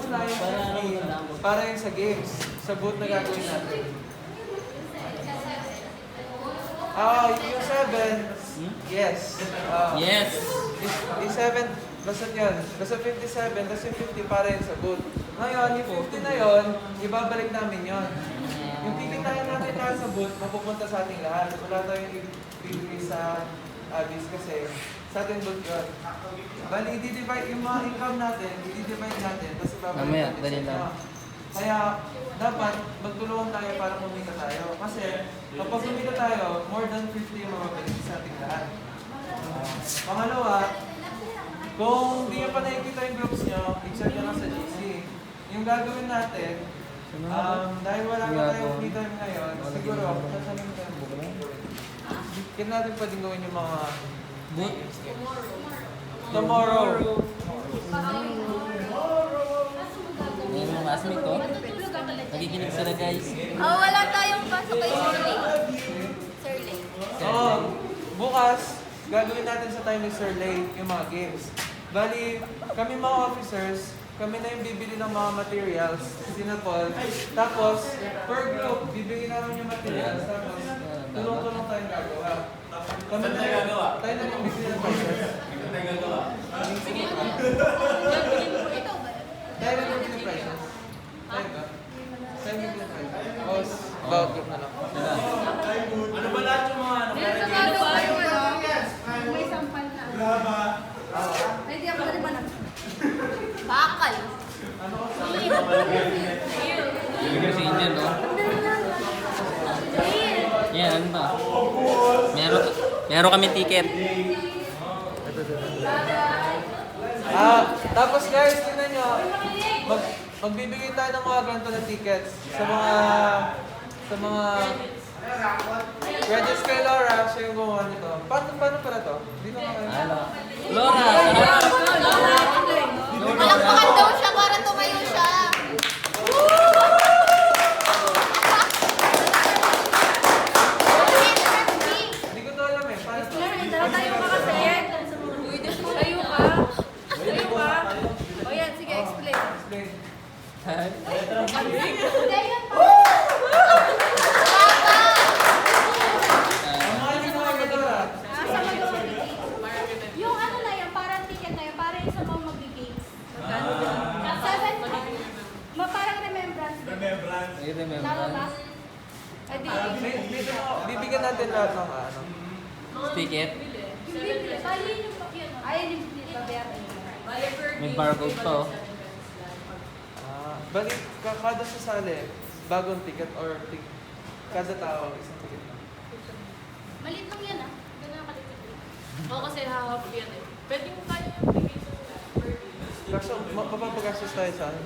muna yung 50 para yung sa games, sa booth na gagawin natin. Yung 7, yes. Yes! Yung 7, basta yun. Basta 57, tapos yung 50 para yun sa booth. Ngayon, yung 50 na yun, ibabalik namin yun. Yung titintayan natin lahat sa booth, mapupunta sa ating lahat. Wala tayong ibibigay sa Abis kasi sa ating booth yun. Bali, i-divide yung mga income natin, i-divide natin, tapos ibabalik natin sa inyo. Kaya, dapat magtulungan tayo para kumita tayo. Kasi, kapag kumita tayo, more than 50 yung mababalik sa ating lahat. Pangalawa, kung di nyo pa nakikita yung groups nyo, i-check nyo lang sa GC. Yung gagawin natin, dahil wala pa tayong free time ngayon, siguro, sasabihin tayo kaya natin pwedeng gawin yung mga Boot? tomorrow. Yung mga classmate ko. Nakikinig sila guys. Oh, wala tayong pasok kay Sir Lay. Sir Lay. Bukas, gagawin natin sa time ni Sir Lay yung mga games. Bali, kami mga officers, kami na yung bibili ng mga materials, sina Paul. Tapos, per group, bibigyan namin yung materials. Tapos, tulong-tulong tayong gagawa. Kami na gagawa. Tayo na yung bibili ng prices. Ito tayo gagawa. Sige. Tayo na yung bibili ng prices. Tayo ba? Tayo yung bibili ng prices. O, bawat group na lang. Ano ba lahat yung mga ano? May sampal na. Laba. Ay, di ako na rin ba na? Bakal. Bibigyan si Angel, no? Yan, ano ba? Meron kami ticket. Tapos guys, tingnan nyo, magbibigay tayo ng mga ganito na tickets sa mga credits kay Laura, siya yung gumawa nito. Paano pala to? Hindi ko Ano? Laura! Malakpakan daw siya para tumayo siya. Hindi ko to alam eh. Paano to? Tayo ka kasi. Tayo ka. Tayo ka. O yan, sige, explain. Explain. Ang mga hindi ko ay Madora. Yung ano na yan, parang ticket na yan, parang yung sa mga mag-games. Parang remembrance. Remembrance. I remember. Tama ba? Edi, Bibigyan natin lahat ng ano. Ticket. yung bibili, bali yung pakyan. Ayun yung bibili, babayaran nyo. May barcode pa, oh. Balik, kada sasali, bagong ticket or kada tao, isang ticket lang. Maliit lang yan ah. Ganun ang kaliit. Oo, kasi hahap yan eh. Pwede mo kaya yung bigay sa Kaso, mapapagastos tayo sa ano.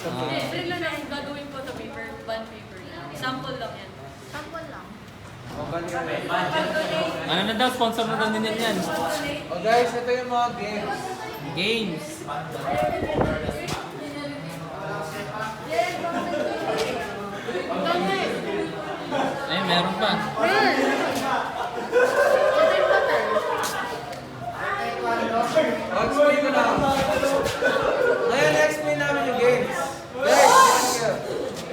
Hindi, free lang ang gagawin ko sa paper, bond paper lang. Sample lang yan. Sample lang. O, balik kami. Ano na daw, sponsor na daw nila yan. O guys, ito yung mga games. Games. Ay, meron pa. Explain ko na. Ngayon, explain namin yung games. Guys, yan kayo.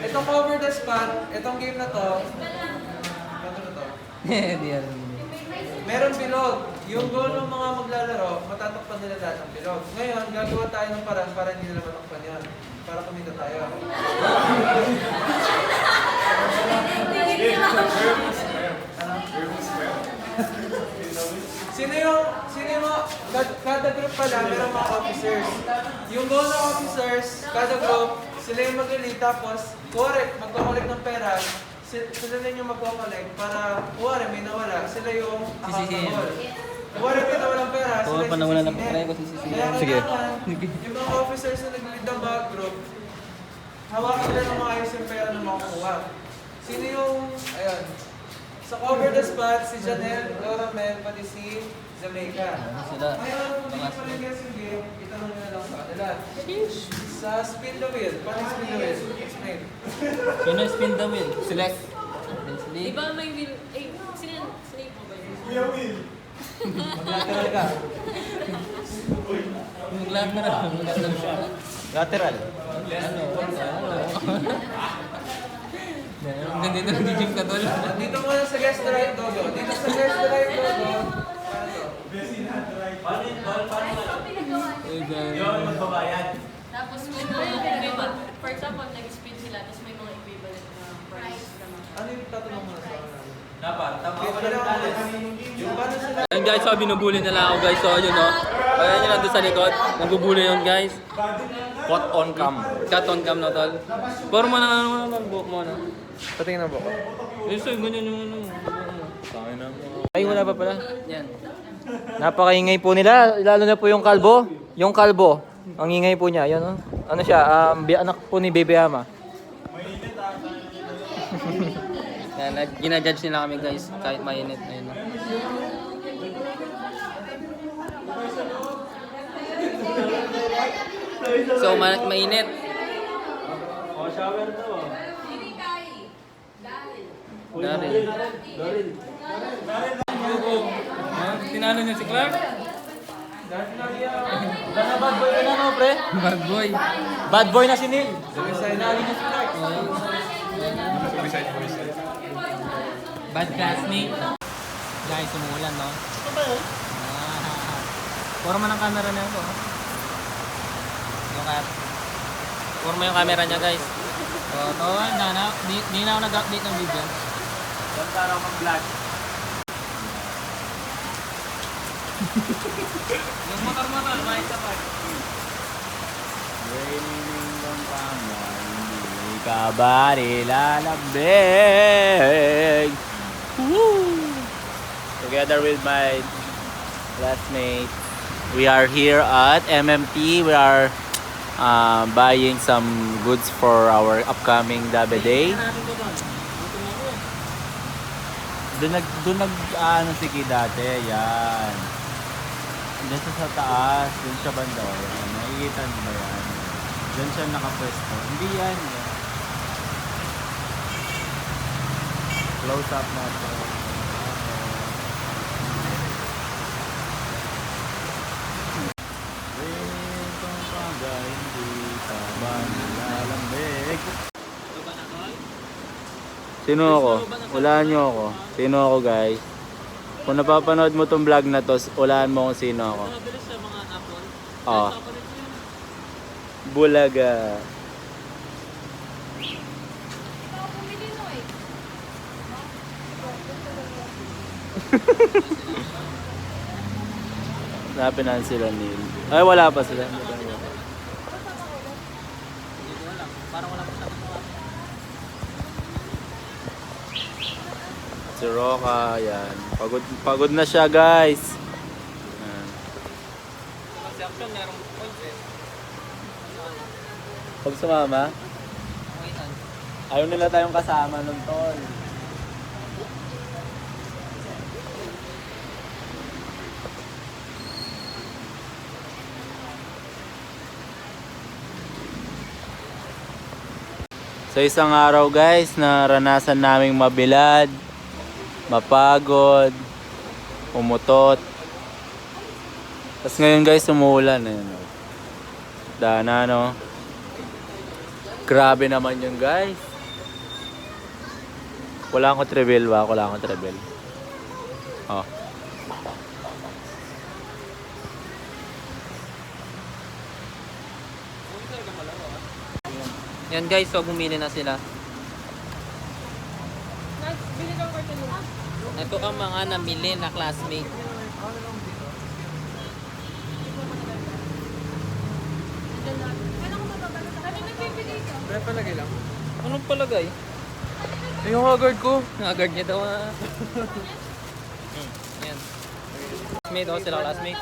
Itong cover the spot, itong game na to, ano na to? Hindi yan. Meron bilog. Yung goal ng mga maglalaro, matatakpan nila lahat ng bilog. Ngayon, gagawa tayo ng paraan para hindi nila matakpan yun. Para kumita tayo. Sino yung kada group pala, meron mga officers. Yung goal ng officers, kada group, sila yung mag-lead, tapos, correct, magkakolek ng pera, sila na yung magkakolek para, kuwari, may nawala, sila yung accountable. Kuwari, may nawalang pera, sila Kuwari pa yung nawalan ng sisingin. pera, ko sisingin. Kaya Sige. kailangan, yung mga officers na nag-lead ng mga group, hawakan nila ng maayos yung pera na makukuha. Sino yung, ayun, sa cover the spot, si Janelle, Laura Mel, pati si Jamaica. Sila. Ngayon, kung hindi pa rin guess yung game, itanong nyo na lang sa kanila. Sa spin the wheel, paano spin the wheel? Explain. Sino spin the wheel? Select. Di Leslie. ba may will, eh, snake mo ba yun? Kuya Will. Maglateral ka. Maglahat na lang. Maglahat na siya. Lateral. Ang ganda na nag-gym ka tol. Dito muna sa guest right, Dogo. Dito sa guest right, Dogo. Paano yun, Tol? Paano yun? Yun, magbabayad. Tapos may mga, for example, nag-speed sila, tapos may mga equivalent na price naman. Ano yung tatanong mo na sa akin? Dapat, tama. Yung paano sila? Ayun guys, so binubuli nila ako guys. So ayun o. Ayan yun nandun sa likod. Nagbubuli yun guys. Pot on cam. Cut on cam na tol. Pero mo na buhok mo na. Patingin na ba ko? Ayun so ganyan yung ano. Tangin na. Ay wala pa pala. Yan. Napakaingay po nila, lalo na po yung kalbo. Yung kalbo, ang ingay po niya. Yan, oh. Ano siya, anak po ni Bebe Ama. Yan, ginajudge nila kami guys. Kahit mainit. Ayun o. So mainit. Oh, shower daw. Daryl. Tinalo niya si Clark? Bad boy ka na, no, pre? Bad boy. Bad boy na si Neil. Bad classmate. Guys, umuulan, no? Ito ba yun? Forma ng camera niya ito. Forma yung camera niya, guys. So, ito, di na ako nag-update ng video. Ganda raw mag-vlog. Yung motor-motor, may isa pa. Raining ng pangay, hindi ka ba nilalambing? Woo! Together with my classmates, we are here at MMT. We are buying some goods for our upcoming Dabe Day. Doon ano si Ki dati, yan. Doon sa taas, doon siya banda. Nakikita mo ba yan? Doon siya nakapwesto. Hindi yan. Close up na ito. Itong pagay, hindi ka ba nilalambig? Sino ako? Walaan nyo ako. Sino ako, guys? Kung napapanood mo tong vlog na to, walaan mo kung sino ako. Mabilis sa mga Apple. Oh. Bulaga. Hanapin natin sila Neil. Ay, wala pa sila. Si Roca, yan. Pagod na siya, guys. Yan. Si Action, merong points eh. Pag sumama, ayaw nila tayong kasama nun, tol. So isang araw, guys, naranasan naming mabilad, mapagod, umutot. Tapos ngayon, guys, umuulan. Dana, no? Grabe naman yun, guys. Wala akong travel ba? Wala akong travel. Oh. Yan guys, so bumili na sila. Bili kang carton mo. Ito ang mga namili na classmate. Ano nagbibigay ka? Pre, palagay lang. Anong palagay? Yung haggard ko. Nagagard niya daw Yan. Classmate ako sila classmate.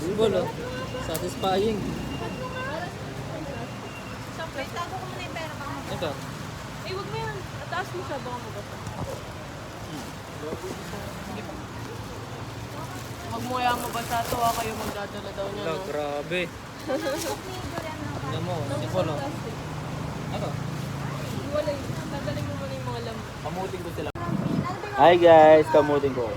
Useful oh. Satisfying. Wait, tago ko muna yung pera ka. Ito. Eh, huwag mo yan. Ataas mo siya. Baka mabasa. Huwag mo kaya mabasa. Tuwa kayo magdadala daw niya. No? Grabe. Alam mo, useful oh. Ano? Wala yun. Tataling mo muna yung mga lam. Hi, guys. Kamutin ko.